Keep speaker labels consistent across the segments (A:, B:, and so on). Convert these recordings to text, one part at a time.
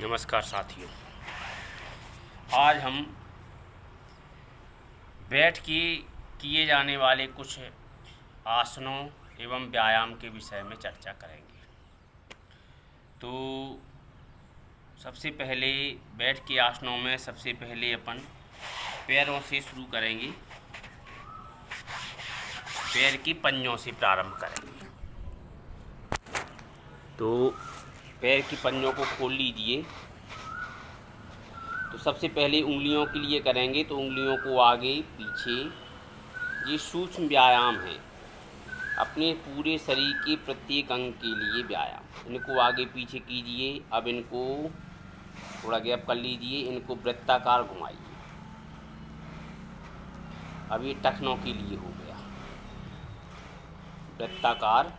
A: नमस्कार साथियों, आज हम बैठ के किए जाने वाले कुछ आसनों एवं व्यायाम के विषय में चर्चा करेंगे। तो सबसे पहले बैठ के आसनों में सबसे पहले अपन पैरों से शुरू करेंगे। पैर की पंजों से प्रारंभ करेंगे। तो पैर की पंजों को खोल लीजिए। तो सबसे पहले उंगलियों के लिए करेंगे। तो उंगलियों को आगे पीछे, ये सूक्ष्म व्यायाम है, अपने पूरे शरीर के प्रत्येक अंग के लिए व्यायाम। इनको आगे पीछे कीजिए। अब इनको थोड़ा गैप कर लीजिए। इनको वृत्ताकार घुमाइए। अब ये टखनों के लिए हो गया वृत्ताकार।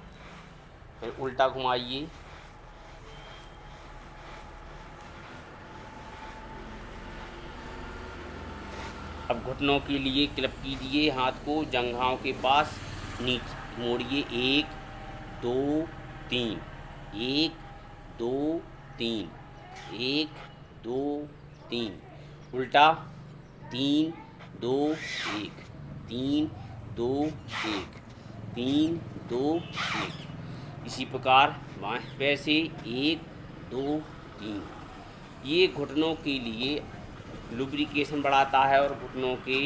A: फिर उल्टा घुमाइए। अब घुटनों के लिए क्लिप कीजिए। हाथ को जंघाओं के पास नीचे मोड़िए। 1 2 3, 1 2 3, 1 2 3। उल्टा 3 2 1, 3 2 1, 3 2 1। इसी प्रकार बाएं पैर से 1 2 3। ये घुटनों के लिए लुब्रिकेशन बढ़ाता है और घुटनों के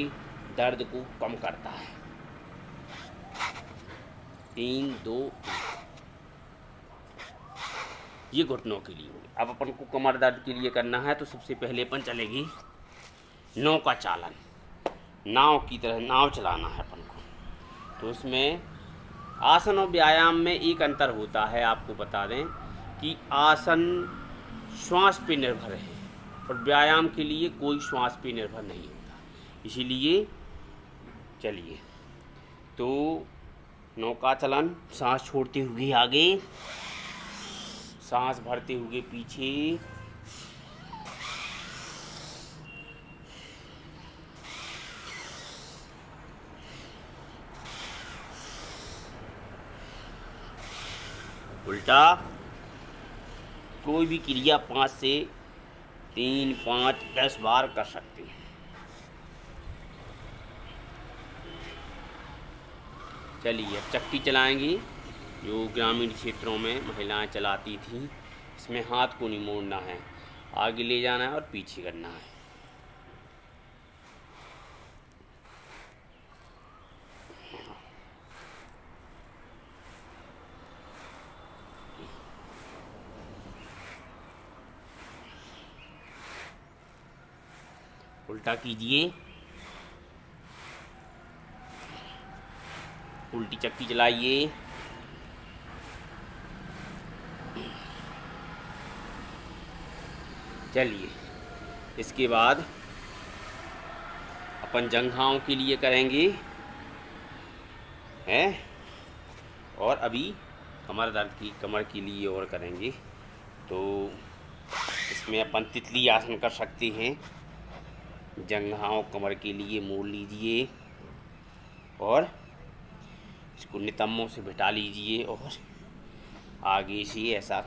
A: दर्द को कम करता है। 3 2 1। ये घुटनों के लिए हो गया। अब अपन को कमर दर्द के लिए करना है। तो सबसे पहले अपन चलेगी नौका चालन। नाव की तरह नाव चलाना है अपन को। तो इसमें आसन और व्यायाम में एक अंतर होता है। आपको बता दें कि आसन श्वास पे निर्भर है और व्यायाम के लिए कोई श्वास पे निर्भर नहीं होता। इसीलिए चलिए, तो नौका चलन, सांस छोड़ते हुए आगे, सांस भरते हुए पीछे, उल्टा। कोई भी क्रिया 5 से 3 5 10 बार कर सकते हैं। चलिए, अब चक्की चलाएंगे, जो ग्रामीण क्षेत्रों में महिलाएं चलाती थीं। इसमें हाथ को नहीं मोड़ना है, आगे ले जाना है और पीछे करना है। उल्टा कीजिए। उल्टी चक्की चलाइए। चलिए, इसके बाद अपन जंघाओं के लिए करेंगे हैं, और अभी कमर दर्द की कमर के लिए और करेंगे। तो इसमें अपन तितली आसन कर सकते हैं। जंघाओं कमर के लिए मोड़ लीजिए और इसको नितंबों से बिठा लीजिए और आगे से ऐसा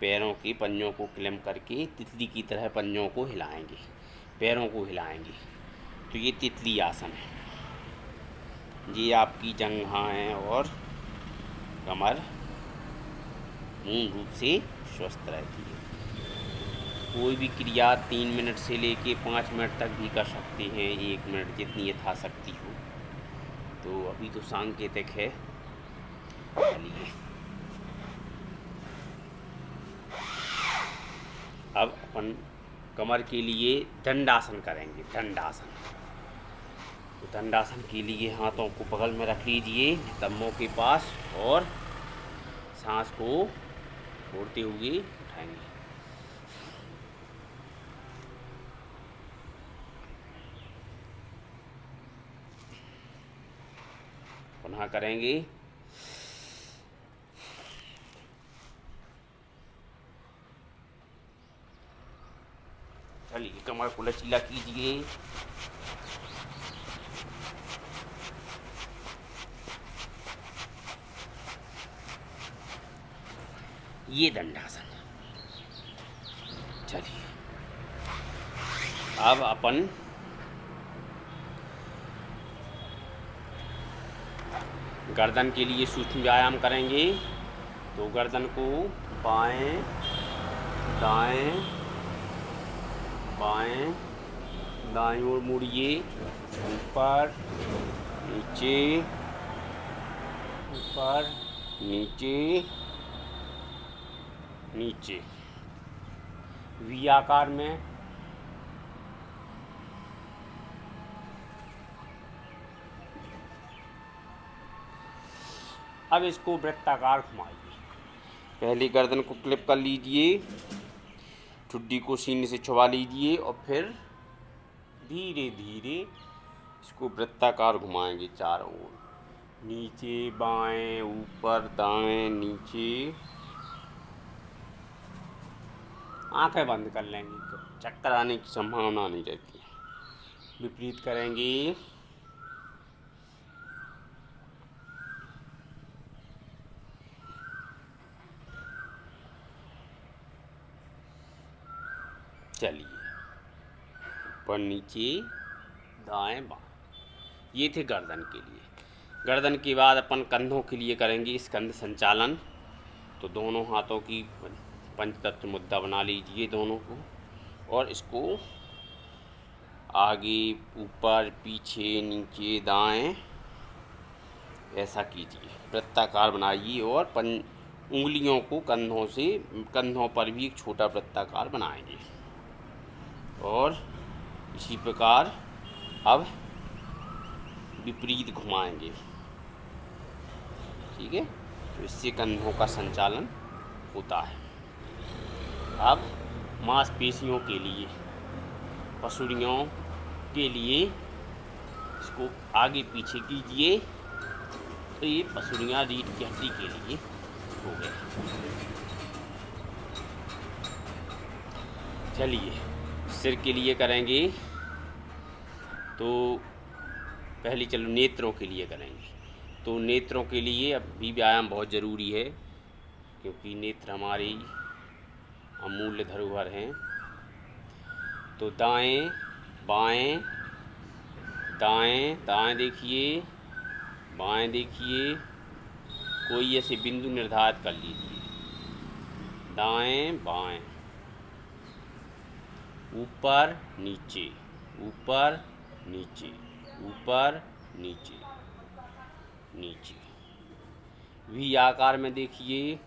A: पैरों के पंजों को क्लेम करके तितली की तरह पंजों को हिलाएंगे, पैरों को हिलाएंगे। तो ये तितली आसन है। ये आपकी जंघाएं और कमर पूर्ण रूप से स्वस्थ रहती है। कोई भी क्रिया 3 मिनट से लेके 5 मिनट तक भी कर सकते हैं, 1 मिनट जितनी यथाशक्ति हो। तो अभी तो सांकेतिक है। चलिए, अब अपन कमर के लिए दंडासन करेंगे। दंडासन। तो दंडासन के लिए हाथों को बगल में रख लीजिए नितंबों के पास और सांस को छोड़ते हुए उठाएंगे। पुनः करेंगे। चलिए, कमर को लचीला कीजिए। ये दंडासन। चलिए अब अपन गर्दन के लिए सूक्ष्म व्यायाम करेंगे। तो गर्दन को बाएं दाएं बाएं दाएं ओर मुड़िए, ऊपर नीचे ऊपर नीचे नीचे, वी आकार में। अब इसको वृत्ताकार घुमाइए। पहले गर्दन को क्लिप कर लीजिए, ठुड्डी को सीने से छुपा लीजिए और फिर धीरे धीरे इसको वृत्ताकार घुमाएंगे चारों ओर, नीचे बाएं ऊपर दाएं नीचे। आंखें बंद कर लेंगे तो चक्कर आने की संभावना नहीं रहती। विपरीत करेंगे। चलिए ऊपर नीचे दाएं बाएं, ये थे गर्दन के लिए। गर्दन के बाद अपन कंधों के लिए करेंगे स्कंध संचालन। तो दोनों हाथों की पंचतत्व मुद्रा बना लीजिए दोनों को, और इसको आगे ऊपर पीछे नीचे दाएं ऐसा कीजिए, वृत्ताकार बनाइए। और उंगलियों को कंधों पर भी एक छोटा वृत्ताकार बनाएंगे। और इसी प्रकार अब विपरीत घुमाएंगे, ठीक है। तो इससे कंधों का संचालन होता है। अब मांसपेशियों के लिए, पसलियों के लिए इसको आगे पीछे कीजिए। तो ये पसलियाँ रीढ़ की हड्डी के लिए हो गए। चलिए सिर के लिए करेंगे। तो पहले चलो नेत्रों के लिए करेंगे। तो नेत्रों के लिए अब भी व्यायाम बहुत ज़रूरी है, क्योंकि नेत्र हमारी अमूल्य धरोहर हैं। तो दाएं बाएं दाएं दाएं देखिए, बाएं देखिए, कोई ऐसे बिंदु निर्धारित कर लीजिए। दाएं बाएं, ऊपर नीचे ऊपर नीचे ऊपर नीचे नीचे, वी आकार में देखिए,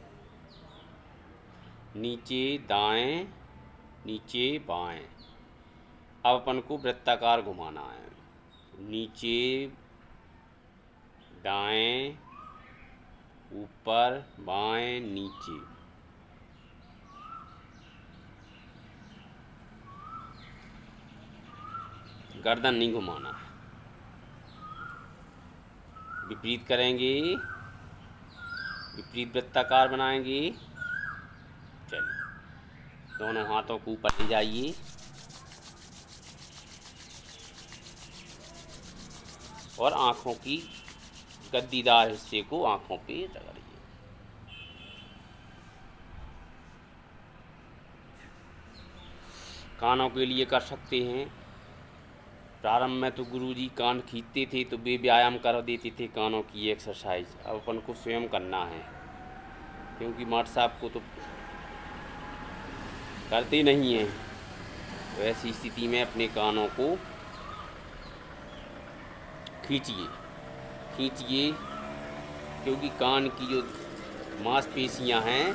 A: नीचे दाएं नीचे बाएं। अब अपन को वृत्ताकार घुमाना है। नीचे दाएं ऊपर बाएं नीचे। गर्दन नहीं घुमाना है। विपरीत करेंगे, विपरीत वृत्ताकार बनाएंगे। चलिए दोनों हाथों को ऊपर ले जाइए और आँखों की गद्दीदार हिस्से को आँखों पे रगड़िए। कानों के लिए कर सकते हैं। प्रारंभ में तो गुरुजी कान खींचते थे तो वे व्यायाम कर देते थे कानों की एक्सरसाइज। अब अपन को स्वयं करना है, क्योंकि माट साहब को तो करते नहीं हैं। तो ऐसी स्थिति में अपने कानों को खींचिए खींचिए, क्योंकि कान की जो मांसपेशियां हैं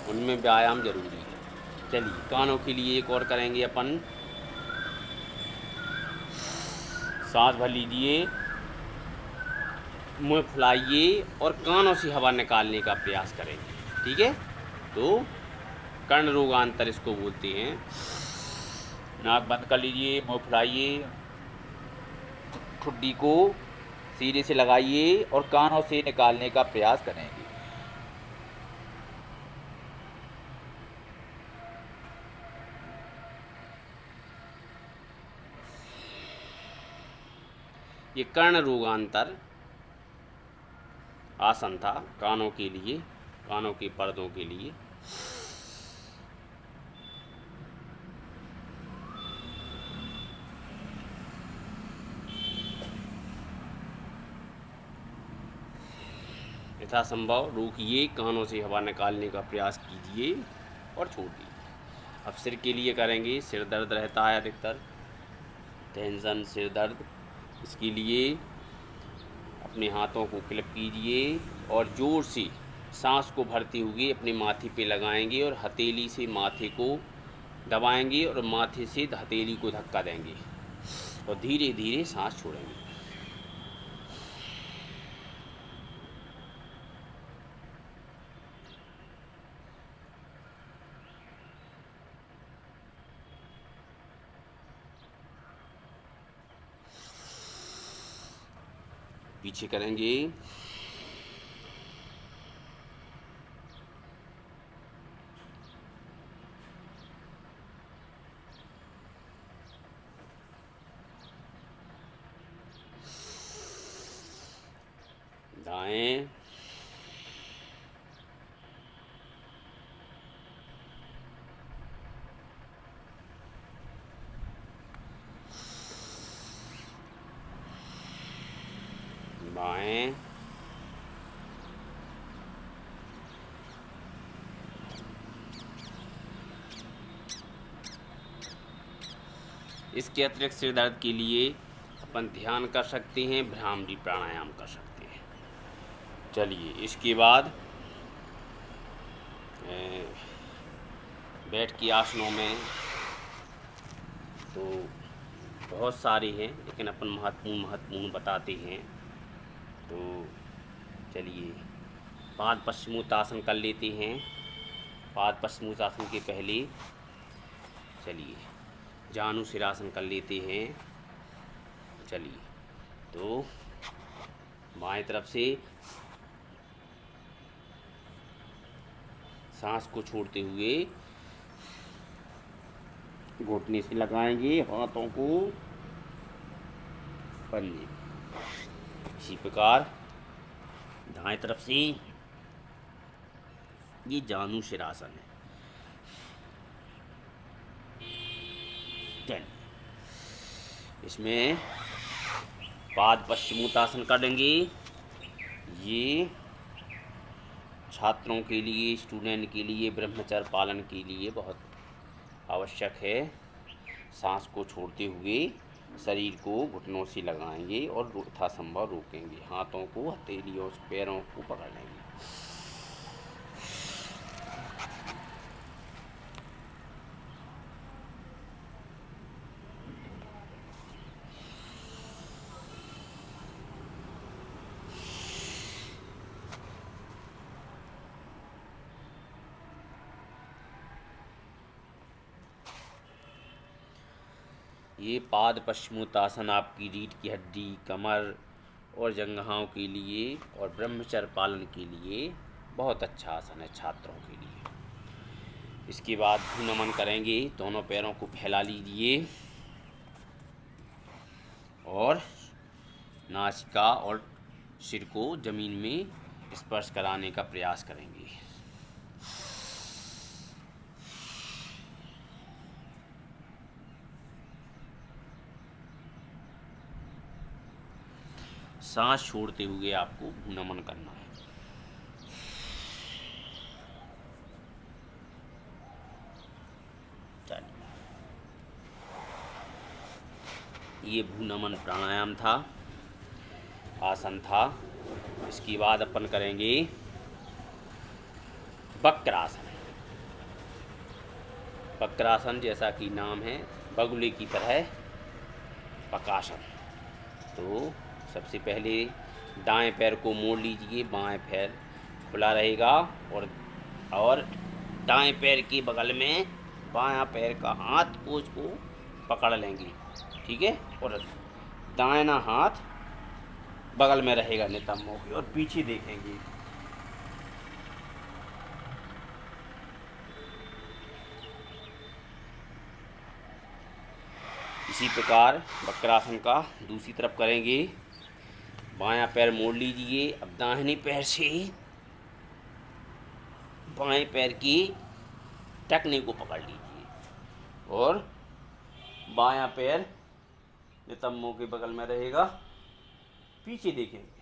A: उनमें व्यायाम जरूरी है। चलिए कानों के लिए एक और करेंगे अपन। सांस भर लीजिए, मुंह फुलाइए और कानों से हवा निकालने का प्रयास करेंगे, ठीक है। तो कर्ण रोगांतर इसको बोलते हैं। नाक बंद कर लीजिए, मुंह फुलाइए, ठुड्डी को सीने से लगाइए और कानों से निकालने का प्रयास करेंगे। ये कर्ण रोगांतर आसन था कानों के लिए, कानों के पर्दों के लिए। यथासंभव रोकिए, कानों से हवा निकालने का प्रयास कीजिए और छोड़ दीजिए। अब सिर के लिए करेंगे। सिर दर्द रहता है अधिकतर, टेंशन, सिर दर्द, इसके लिए अपने हाथों को क्लिप कीजिए और ज़ोर से सांस को भरते हुए अपने माथे पे लगाएंगे और हथेली से माथे को दबाएंगे और माथे से हथेली को धक्का देंगे और धीरे धीरे सांस छोड़ेंगे। पीछे करेंगे। दाएं, बाएं, इसके अतिरिक्त सिर दर्द के लिए अपन ध्यान कर सकते हैं, भ्रामरी प्राणायाम कर सकते हैं। चलिए, इसके बाद बैठ के आसनों में तो बहुत सारे हैं, लेकिन अपन महत्वपूर्ण बताते हैं। तो चलिए, पाद पश्चिमोत्तासन कर लेते हैं। पाद पश्चिमोत्तासन के पहले चलिए जानुशिरासन कर लेते हैं। चलिए, तो बाएं तरफ से सांस को छोड़ते हुए घुटने से लगाएंगे हाथों को पंजे। इसी प्रकार दाएं तरफ से ये जानुशिरासन है। इसमें पाद पश्चिमोत्तासन करेंगे। ये छात्रों के लिए, स्टूडेंट के लिए, ब्रह्मचर्य पालन के लिए बहुत आवश्यक है। सांस को छोड़ते हुए शरीर को घुटनों से लगाएंगे और यथासंभव रोकेंगे। हाथों को, हथेलियों, पैरों को पकड़ लेंगे। ये पाद पश्चिमोत्तासन आपकी रीढ़ की हड्डी, कमर और जंघाओं के लिए और ब्रह्मचर्य पालन के लिए बहुत अच्छा आसन है छात्रों के लिए। इसके बाद नमन करेंगे। दोनों पैरों को फैला लीजिए और नासिका और सिर को जमीन में स्पर्श कराने का प्रयास करेंगे। सांस छोड़ते हुए आपको नमन करना है। चलिए, ये भूनमन प्राणायाम था, आसन था। इसके बाद अपन करेंगे वक्रासन। वक्रासन जैसा कि नाम है, बगुले की तरह पकासन। तो सबसे पहले दाएं पैर को मोड़ लीजिए, बाएं पैर खुला रहेगा और दाएं पैर के बगल में बायां पैर का हाथ को उसको पकड़ लेंगे, ठीक है। और दाहिना हाथ बगल में रहेगा नितंब होकर और पीछे देखेंगे। इसी प्रकार वक्रासन का दूसरी तरफ करेंगे। बायां पैर मोड़ लीजिए। अब दाहिने पैर से बाएं पैर की टखने को पकड़ लीजिए और बायां पैर नितंबों के बगल में रहेगा, पीछे देखेंगे।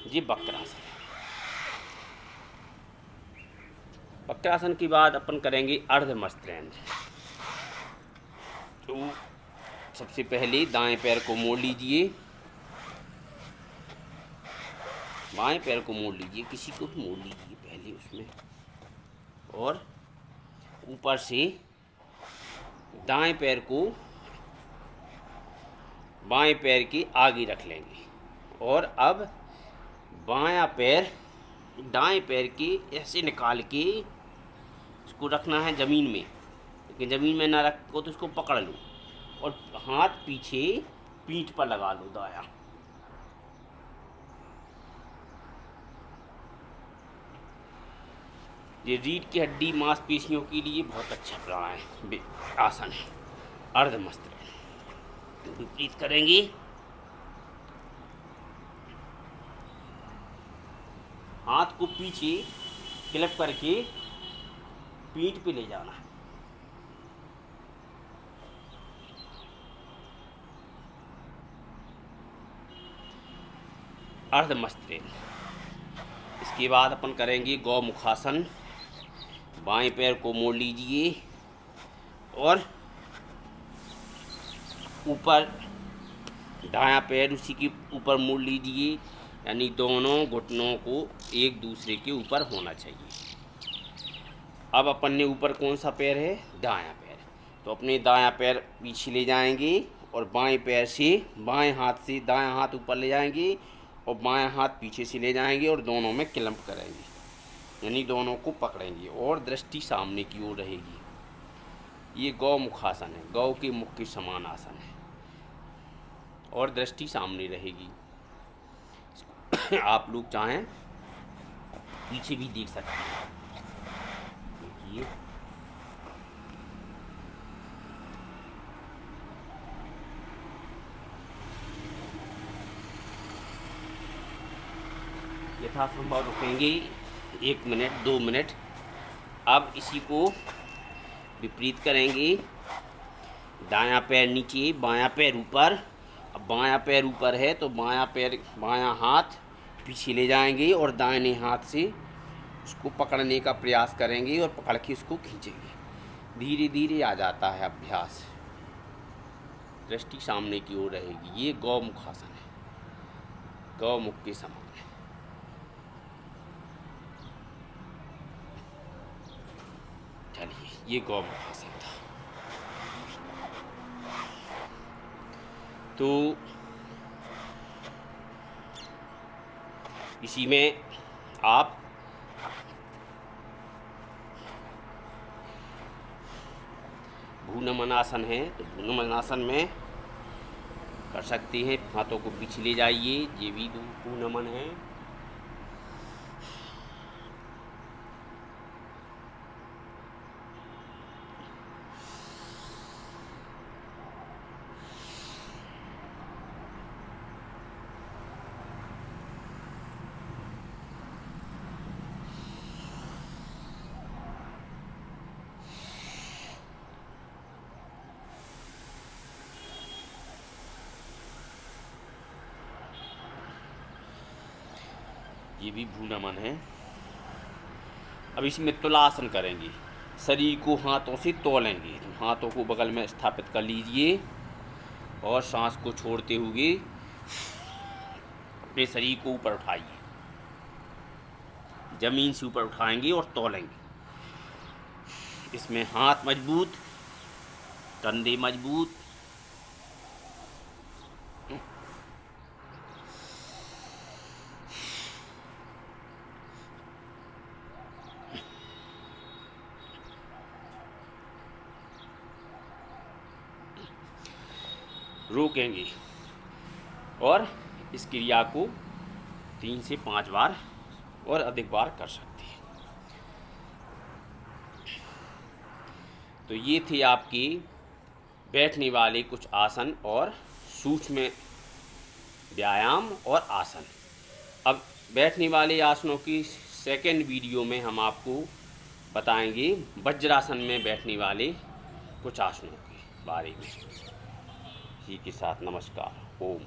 A: ये वक्रासन। वक्रासन के बाद अपन करेंगे अर्धमस्तरेण। तो सबसे पहले दाएं पैर को मोड़ लीजिए, बाएं पैर को मोड़ लीजिए, किसी को भी मोड़ लीजिए पहले उसमें, और ऊपर से दाएं पैर को बाएं पैर के आगे रख लेंगे और अब बायां पैर दाएं पैर के ऐसे निकाल के इसको रखना है ज़मीन में, लेकिन ज़मीन में ना रखो तो इसको पकड़ लो और हाथ पीछे पीठ पर लगा लो दायां। ये रीढ़ की हड्डी मांसपेशियों के लिए बहुत अच्छा प्राणायाम आसन है, अर्धमस्तरेण। विपरीत करेंगे। हाथ को पीछे क्लिप करके पीठ पे ले जाना है। अर्धमस्तरेण। इसके बाद अपन करेंगे गौमुखासन। बाएं पैर को मोड़ लीजिए और ऊपर दायां पैर उसी के ऊपर मोड़ लीजिए, यानी दोनों घुटनों को एक दूसरे के ऊपर होना चाहिए। अब अपन ने ऊपर कौन सा पैर है? दायां पैर। तो अपने दायां पैर पीछे ले जाएंगे और बाएं पैर से बाएं हाथ से दायां हाथ ऊपर ले जाएंगे और बायां हाथ पीछे से ले जाएंगे और दोनों में क्लम्प करेंगे, यानी दोनों को पकड़ेंगे और दृष्टि सामने की ओर रहेगी। ये गौमुखासन है, गौ के मुख के समान आसन है और दृष्टि सामने रहेगी। आप लोग चाहें पीछे भी देख सकते हैं। देखिए, यथासंभव रुकेंगे 1 मिनट 2 मिनट। अब इसी को विपरीत करेंगे। दायां पैर नीचे, बायां पैर ऊपर। अब बायां पैर ऊपर है तो बायां हाथ पीछे ले जाएंगे और दाहिने हाथ से उसको पकड़ने का प्रयास करेंगे और पकड़ के उसको खींचेंगे। धीरे धीरे आ जाता है अभ्यास, दृष्टि सामने की ओर रहेगी। ये गौमुखासन है, गौमुख के समान है। चलिए, ये गौमुखासन था। तो इसी में आप भूनमन आसन है, तो भूनमन आसन में कर सकते हैं। हाथों को पीछे ले जाइए, ये भी भूनमन है। ये भी भूनमन है। अब इसमें तुलासन करेंगे। शरीर को हाथों से तोलेंगे। हाथों को बगल में स्थापित कर लीजिए और सांस को छोड़ते हुए अपने शरीर को ऊपर उठाइए। जमीन से ऊपर उठाएंगे और तोलेंगे। इसमें हाथ मजबूत, कंधे मजबूत, रोकेंगे और इस क्रिया को 3 से 5 बार और अधिक बार कर सकते हैं। तो ये थे आपके बैठने वाले कुछ आसन और सूक्ष्म व्यायाम और आसन। अब बैठने वाले आसनों की सेकंड वीडियो में हम आपको बताएंगे वज्रासन में बैठने वाले कुछ आसनों के बारे में। इसी के साथ नमस्कार। ओम।